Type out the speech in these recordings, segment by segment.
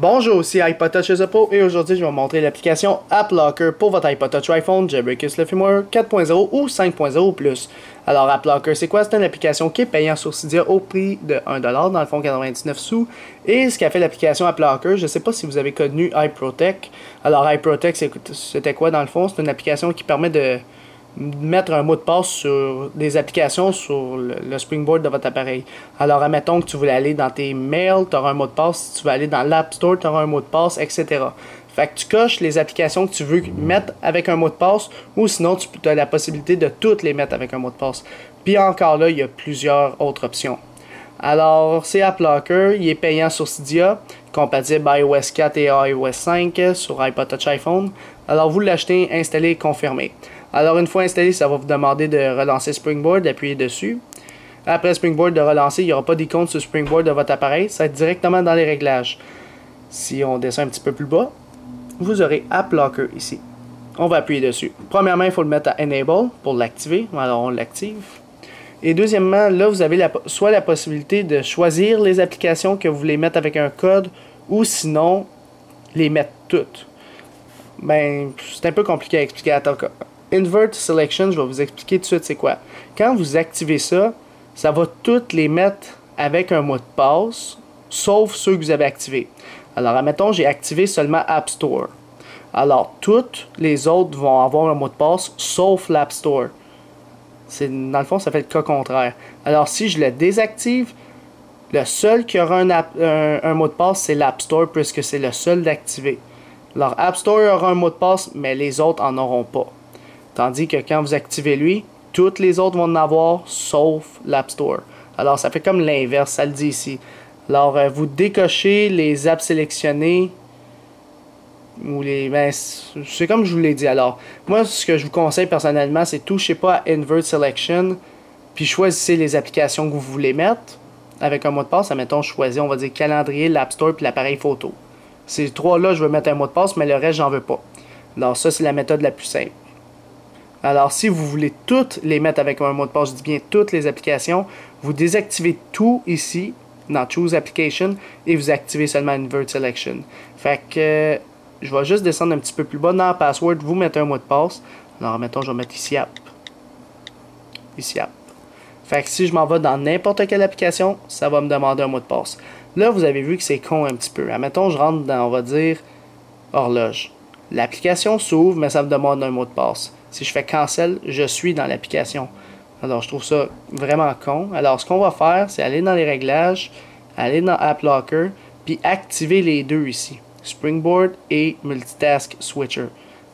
Bonjour, ici iPod Touch Pro et aujourd'hui je vais vous montrer l'application AppLocker pour votre iPod Touch iPhone, Jailbreakers le firmware 4.0 ou 5.0+. Alors AppLocker c'est quoi? C'est une application qui est payante sur Cydia au prix de 1$, dans le fond 99 sous. Et ce qu'a fait l'application AppLocker, je ne sais pas si vous avez connu iProtect. Alors iProtect c'était quoi dans le fond? C'est une application qui permet de mettre un mot de passe sur des applications sur le Springboard de votre appareil. Alors, admettons que tu voulais aller dans tes mails, tu auras un mot de passe. Si tu veux aller dans l'App Store, tu auras un mot de passe, etc. Fait que tu coches les applications que tu veux mettre avec un mot de passe ou sinon tu as la possibilité de toutes les mettre avec un mot de passe. Puis encore là, il y a plusieurs autres options. Alors, c'est AppLocker, il est payant sur Cydia, compatible iOS 4 et iOS 5 sur iPod Touch iPhone. Alors, vous l'achetez, installez et confirmez. Alors, une fois installé, ça va vous demander de relancer Springboard, d'appuyer dessus. Après Springboard de relancer, il n'y aura pas d'icône sur Springboard de votre appareil, ça va être directement dans les réglages. Si on descend un petit peu plus bas, vous aurez AppLocker ici. On va appuyer dessus. Premièrement, il faut le mettre à Enable pour l'activer. Alors, on l'active. Et deuxièmement, là, vous avez soit la possibilité de choisir les applications que vous voulez mettre avec un code ou sinon, les mettre toutes. Ben, c'est un peu compliqué à expliquer à ton cas. Invert Selection, je vais vous expliquer tout de suite c'est quoi. Quand vous activez ça, ça va toutes les mettre avec un mot de passe, sauf ceux que vous avez activés. Alors, admettons, j'ai activé seulement App Store. Alors, toutes les autres vont avoir un mot de passe, sauf l'App Store. Dans le fond, ça fait le cas contraire. Alors, si je le désactive, le seul qui aura un mot de passe, c'est l'App Store, puisque c'est le seul d'activer. Alors, App Store aura un mot de passe, mais les autres en auront pas. Tandis que quand vous activez lui, toutes les autres vont en avoir, sauf l'App Store. Alors, ça fait comme l'inverse, ça le dit ici. Alors, vous décochez les apps sélectionnées, ou c'est comme je vous l'ai dit. Alors, moi, ce que je vous conseille personnellement, c'est touchez pas à Invert Selection, puis choisissez les applications que vous voulez mettre, avec un mot de passe. Admettons, je choisis, on va dire, calendrier, l'App Store, puis l'appareil photo. Ces trois-là, je veux mettre un mot de passe, mais le reste, j'en veux pas. Alors, ça, c'est la méthode la plus simple. Alors, si vous voulez toutes les mettre avec un mot de passe, je dis bien toutes les applications, vous désactivez tout ici, dans Choose Application, et vous activez seulement Invert Selection. Fait que, je vais juste descendre un petit peu plus bas dans Password, vous mettez un mot de passe. Alors, mettons, je vais mettre ici App. Ici App. Fait que si je m'en vais dans n'importe quelle application, ça va me demander un mot de passe. Là, vous avez vu que c'est con un petit peu. Admettons, je rentre dans, on va dire, horloge. L'application s'ouvre, mais ça me demande un mot de passe. Si je fais cancel, je suis dans l'application. Alors, je trouve ça vraiment con. Alors, ce qu'on va faire, c'est aller dans les réglages, aller dans AppLocker, puis activer les deux ici. Springboard et Multitask Switcher.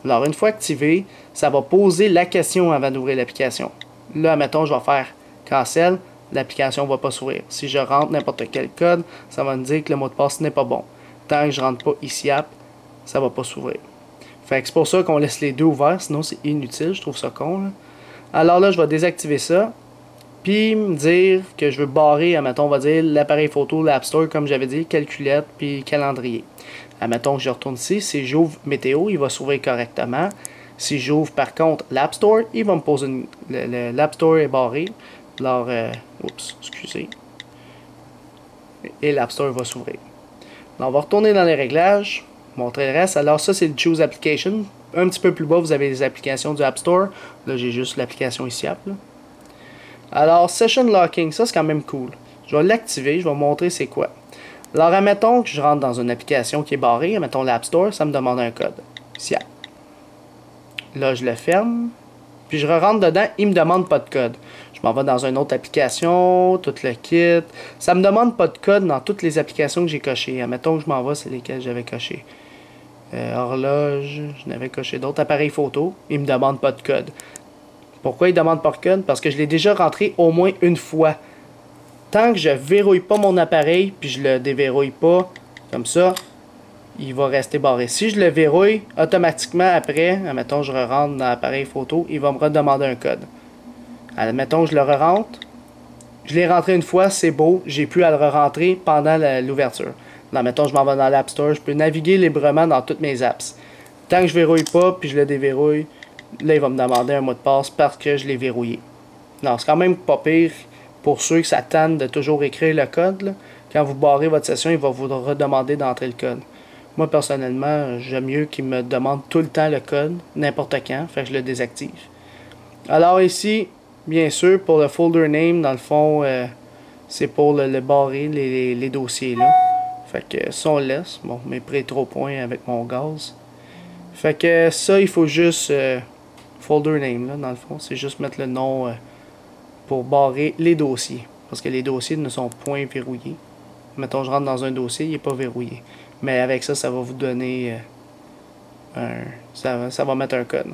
Alors, une fois activé, ça va poser la question avant d'ouvrir l'application. Là, mettons, je vais faire cancel, l'application ne va pas s'ouvrir. Si je rentre n'importe quel code, ça va me dire que le mot de passe n'est pas bon. Tant que je ne rentre pas ici App, ça ne va pas s'ouvrir. Fait que c'est pour ça qu'on laisse les deux ouverts, sinon c'est inutile, je trouve ça con. Là. Alors là, je vais désactiver ça, puis me dire que je veux barrer, admettons, on va dire l'appareil photo, l'App Store, comme j'avais dit, calculette, puis calendrier. Admettons que je retourne ici, si j'ouvre météo, il va s'ouvrir correctement. Si j'ouvre par contre l'App Store, il va me poser l'App Store est barré. Alors, oups, excusez. Et l'App Store va s'ouvrir. On va retourner dans les réglages. Montrer le reste. Alors ça, c'est le Choose Application. Un petit peu plus bas, vous avez les applications du App Store. Là, j'ai juste l'application ici, App. Là. Alors, Session Locking, ça, c'est quand même cool. Je vais l'activer, je vais vous montrer c'est quoi. Alors, admettons que je rentre dans une application qui est barrée, admettons l'App Store, ça me demande un code. Ici, App. Là, je le ferme. Puis je rentre dedans, il me demande pas de code. Je m'en vais dans une autre application, tout le kit. Ça me demande pas de code dans toutes les applications que j'ai cochées. Admettons que je m'en vais, c'est lesquelles j'avais coché. Horloge, je n'avais coché d'autres. Appareils photo, il me demande pas de code. Pourquoi il demande pas de code? Parce que je l'ai déjà rentré au moins une fois. Tant que je verrouille pas mon appareil, puis je le déverrouille pas, comme ça, il va rester barré. Si je le verrouille, automatiquement après, admettons je rentre dans l'appareil photo, il va me redemander un code. Admettons je le re-rentre. Je l'ai rentré une fois, c'est beau, j'ai pu à le re-rentrer pendant l'ouverture. Admettons je m'en vais dans l'App Store, je peux naviguer librement dans toutes mes apps. Tant que je verrouille pas, puis je le déverrouille, là il va me demander un mot de passe parce que je l'ai verrouillé. Non, c'est quand même pas pire pour ceux que ça tente de toujours écrire le code. Là. Quand vous barrez votre session, il va vous redemander d'entrer le code. Moi, personnellement, j'aime mieux qu'il me demande tout le temps le code, n'importe quand, fait que je le désactive. Alors ici, bien sûr, pour le folder name, dans le fond, c'est pour le barrer, les dossiers là. Fait que ça, on laisse. Bon, mes pré trop points avec mon gaz. Fait que ça, il faut juste folder name, là, dans le fond. C'est juste mettre le nom pour barrer les dossiers. Parce que les dossiers ne sont point verrouillés. Mettons, je rentre dans un dossier, il n'est pas verrouillé. Mais avec ça, ça va vous donner ça va mettre un code.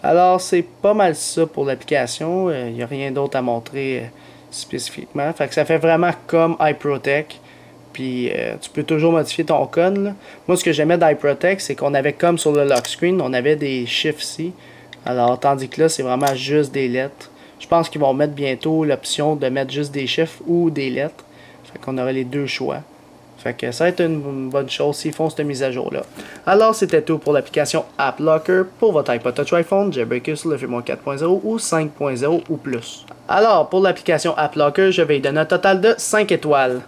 Alors, c'est pas mal ça pour l'application. Il n'y a rien d'autre à montrer spécifiquement. Fait que ça fait vraiment comme iProtect. Puis, tu peux toujours modifier ton code, là. Moi, ce que j'aimais d'iProtect, c'est qu'on avait comme sur le lock screen, on avait des chiffres ici. Alors, tandis que là, c'est vraiment juste des lettres. Je pense qu'ils vont mettre bientôt l'option de mettre juste des chiffres ou des lettres. Fait qu'on aura les deux choix. Fait que ça va être une bonne chose s'ils font cette mise à jour-là. Alors, c'était tout pour l'application AppLocker pour votre iPod Touch iPhone, Jailbreaker sur le firmware 4.0 ou 5.0 ou plus. Alors, pour l'application AppLocker, je vais lui donner un total de 5 étoiles.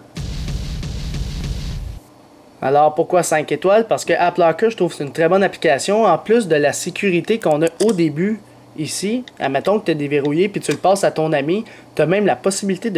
Alors, pourquoi 5 étoiles? Parce que AppLocker, je trouve que c'est une très bonne application. En plus de la sécurité qu'on a au début, ici, admettons que tu as déverrouillé puis tu le passes à ton ami, tu as même la possibilité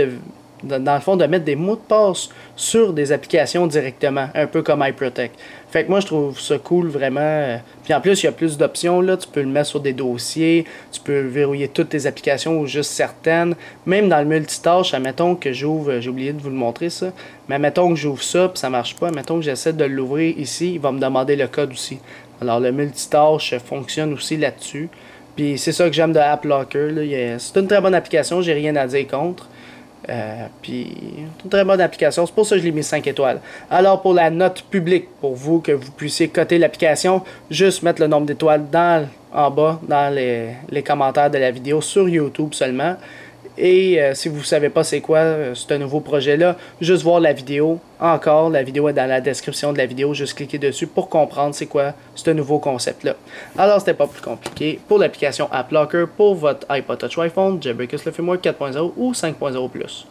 dans le fond, de mettre des mots de passe sur des applications directement, un peu comme iProtect. Fait que moi, je trouve ça cool, vraiment. Puis en plus, il y a plus d'options, là. Tu peux le mettre sur des dossiers, tu peux verrouiller toutes tes applications ou juste certaines. Même dans le multitâche, admettons que j'ouvre, j'ai oublié de vous le montrer ça, mais admettons que j'ouvre ça, puis ça marche pas, admettons que j'essaie de l'ouvrir ici, il va me demander le code aussi. Alors, le multitâche fonctionne aussi là-dessus. Puis c'est ça que j'aime de AppLocker. C'est une très bonne application, j'ai rien à dire contre. Puis, une très bonne application. C'est pour ça que je l'ai mis 5 étoiles. Alors, pour la note publique, pour vous, que vous puissiez coter l'application, juste mettre le nombre d'étoiles en bas, dans les commentaires de la vidéo sur YouTube seulement. Et si vous ne savez pas c'est quoi ce nouveau projet-là, juste voir la vidéo. Encore, la vidéo est dans la description de la vidéo. Juste cliquez dessus pour comprendre c'est quoi ce nouveau concept-là. Alors, c'était pas plus compliqué. Pour l'application AppLocker, pour votre iPod Touch iPhone, Jailbreaker le firmware 4.0 ou 5.0+.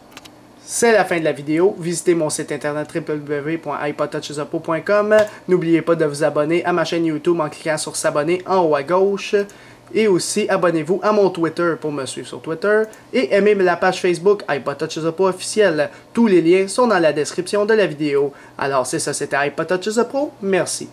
C'est la fin de la vidéo. Visitez mon site internet www.ipodtouchesuppo.com. N'oubliez pas de vous abonner à ma chaîne YouTube en cliquant sur s'abonner en haut à gauche. Et aussi, abonnez-vous à mon Twitter pour me suivre sur Twitter. Et aimez la page Facebook iPod Touches Up officielle. Tous les liens sont dans la description de la vidéo. Alors c'est ça, c'était iPod Touches Up. Merci.